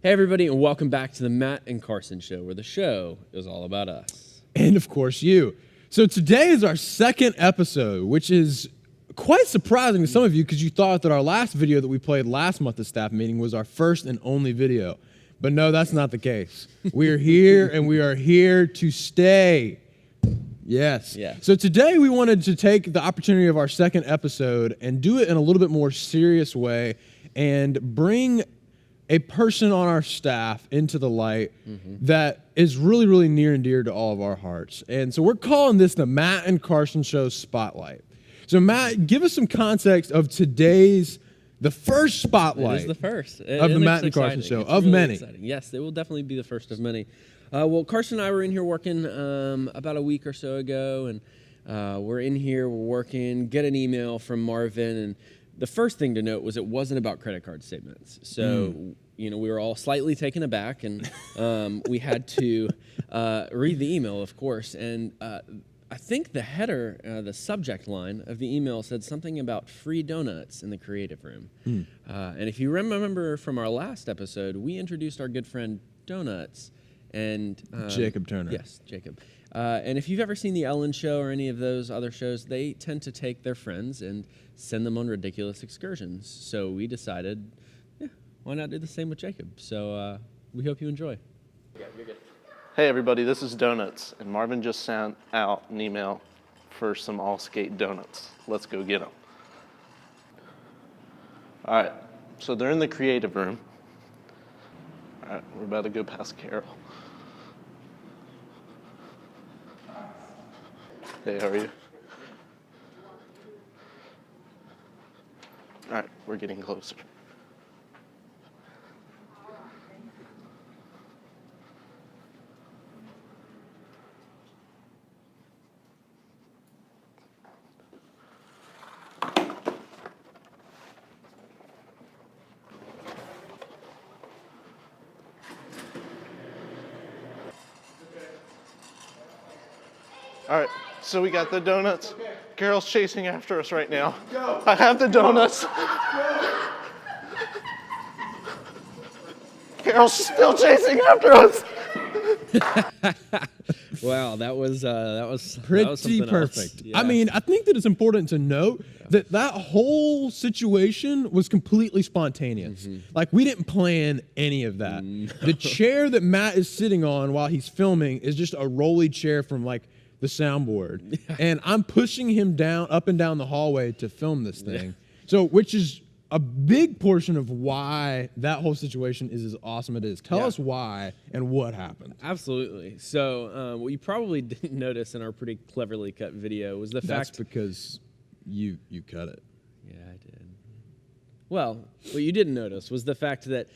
Hey, everybody, and welcome back to the Matt and Carson Show, where the show is all about us. And, of course, you. So today is our second episode, which is quite surprising to some of you because you thought that our last video that we played last month at staff meeting was our first and only video. But no, that's not the case. We are here, and we are here to stay. Yes. Yeah. So today we wanted to take the opportunity of our second episode and do it in a little bit more serious way and bring a person on our staff into the light that is really, really near and dear to all of our hearts. And so we're calling this the Matt and Carson Show Spotlight. So Matt, give us some context of the first spotlight. It is the first. Of the Matt and Carson Show, of many. Exciting. Yes, it will definitely be the first of many. Well, Carson and I were in here working about a week or so ago, and we're in here, we're working, get an email from Marvin, and the first thing to note was it wasn't about credit card statements. So, we were all slightly taken aback, and we had to read the email, of course. And I think the header, the subject line of the email said something about free donuts in the creative room. And if you remember from our last episode, we introduced our good friend Donuts. And Jacob Turner. Yes, Jacob. And if you've ever seen The Ellen Show or any of those other shows, they tend to take their friends and send them on ridiculous excursions. So we decided, why not do the same with Jacob? So we hope you enjoy. Yeah, you're good. Hey everybody, this is Donuts, and Marvin just sent out an email for some all-skate donuts. Let's go get them. All right, so they're in the creative room. All right, we're about to go past Carol. Hey, how are you? All right, we're getting closer. All right, so we got the donuts. Carol's chasing after us right now. Go. I have the donuts. Carol's still chasing after us. Wow, that was Pretty perfect. Yeah. I mean, I think that it's important to note that whole situation was completely spontaneous. Like, we didn't plan any of that. The chair that Matt is sitting on while he's filming is just a rolly chair from, like, the soundboard. And I'm pushing him up and down the hallway to film this thing. So, which is a big portion of why that whole situation is as awesome as it is. Tell us why and what happened. Absolutely. So what you probably didn't notice in our pretty cleverly cut video was the fact... That's because you cut it. Yeah, I did. Well, what you didn't notice was the fact that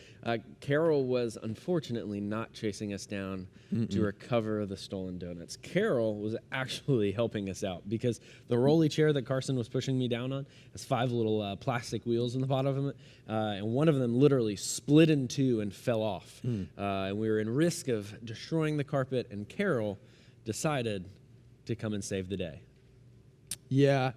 Carol was unfortunately not chasing us down to recover the stolen donuts. Carol was actually helping us out because the rolly chair that Carson was pushing me down on has 5 little plastic wheels in the bottom of it, and one of them literally split in 2 and fell off. And we were in risk of destroying the carpet, and Carol decided to come and save the day. Yeah.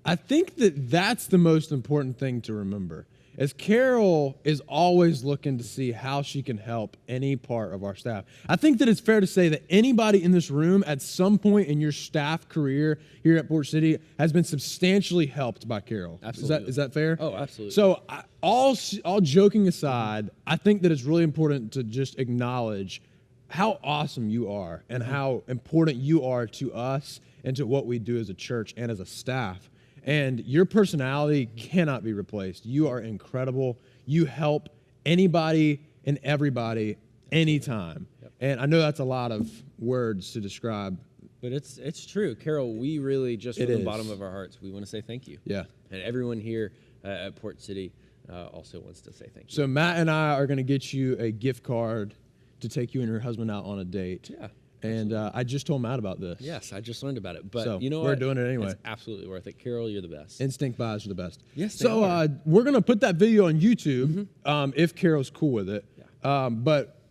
I think that that's the most important thing to remember, as Carol is always looking to see how she can help any part of our staff. I think that it's fair to say that anybody in this room at some point in your staff career here at Port City has been substantially helped by Carol. Absolutely. Is that fair? Oh, absolutely. So all joking aside, I think that it's really important to just acknowledge how awesome you are and how important you are to us and to what we do as a church and as a staff. And your personality cannot be replaced. You are incredible. You help anybody and everybody anytime. Yep. And I know that's a lot of words to describe. But it's true. Carol, we really, just from the bottom of our hearts, we want to say thank you. Yeah. And everyone here at Port City also wants to say thank you. So Matt and I are going to get you a gift card to take you and your husband out on a date. Yeah. And I just told Matt about this. Yes, I just learned about it. But so you know we're what? doing it anyway. It's absolutely worth it. Carol, you're the best. Instinct buys are the best. Yes, so we're going to put that video on YouTube if Carol's cool with it. Yeah. But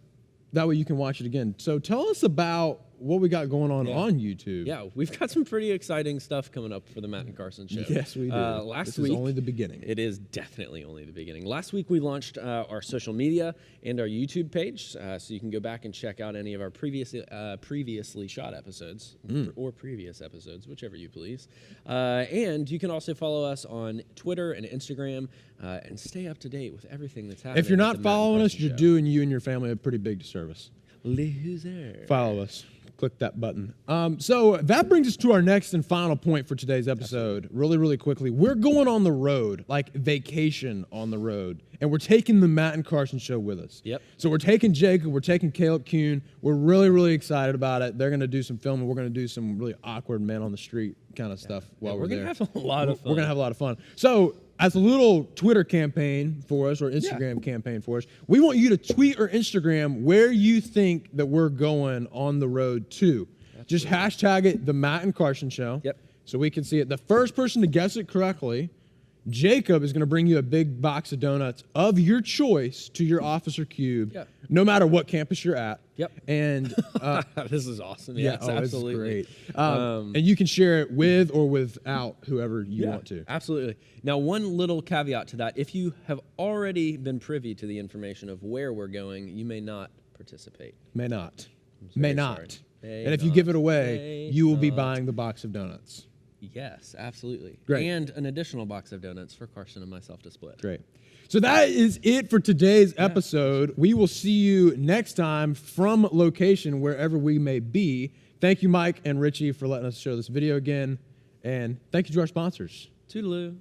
that way you can watch it again. So tell us about what we got going on YouTube. Yeah, we've got some pretty exciting stuff coming up for the Matt and Carson Show. Yes, we do. This is only the beginning. It is definitely only the beginning. Last week we launched our social media and our YouTube page, so you can go back and check out any of our previously shot episodes or previous episodes, whichever you please. And you can also follow us on Twitter and Instagram and stay up to date with everything that's happening. If you're not following us, you're doing you and your family a pretty big disservice. Loser. Follow us. Click that button. So that brings us to our next and final point for today's episode. Really, really quickly. We're going on the road, like vacation on the road. And we're taking the Matt and Carson Show with us. Yep. So we're taking Jacob, we're taking Caleb Kuhn. We're really, really excited about it. They're going to do some filming. We're going to do some really awkward man on the street kind of stuff while we're there. We're going to have a lot of fun. We're going to have a lot of fun. So as a little Twitter campaign for us or Instagram campaign for us, we want you to tweet or Instagram where you think that we're going on the road to. Just hashtag it the Matt and Carson Show. Yep. So we can see it. The first person to guess it correctly, Jacob is going to bring you a big box of donuts of your choice to your office or cube, no matter what campus you're at. Yep. And this is awesome. Yeah, it's absolutely it's great. And you can share it with or without whoever you want to. Absolutely. Now, one little caveat to that: if you have already been privy to the information of where we're going, you may not participate. May not. Sorry. And if you give it away, you will be buying the box of donuts. Yes, absolutely. Great. And an additional box of donuts for Carson and myself to split. Great. So that is it for today's episode. We will see you next time from location, wherever we may be. Thank you, Mike and Richie, for letting us show this video again. And thank you to our sponsors. Toodaloo.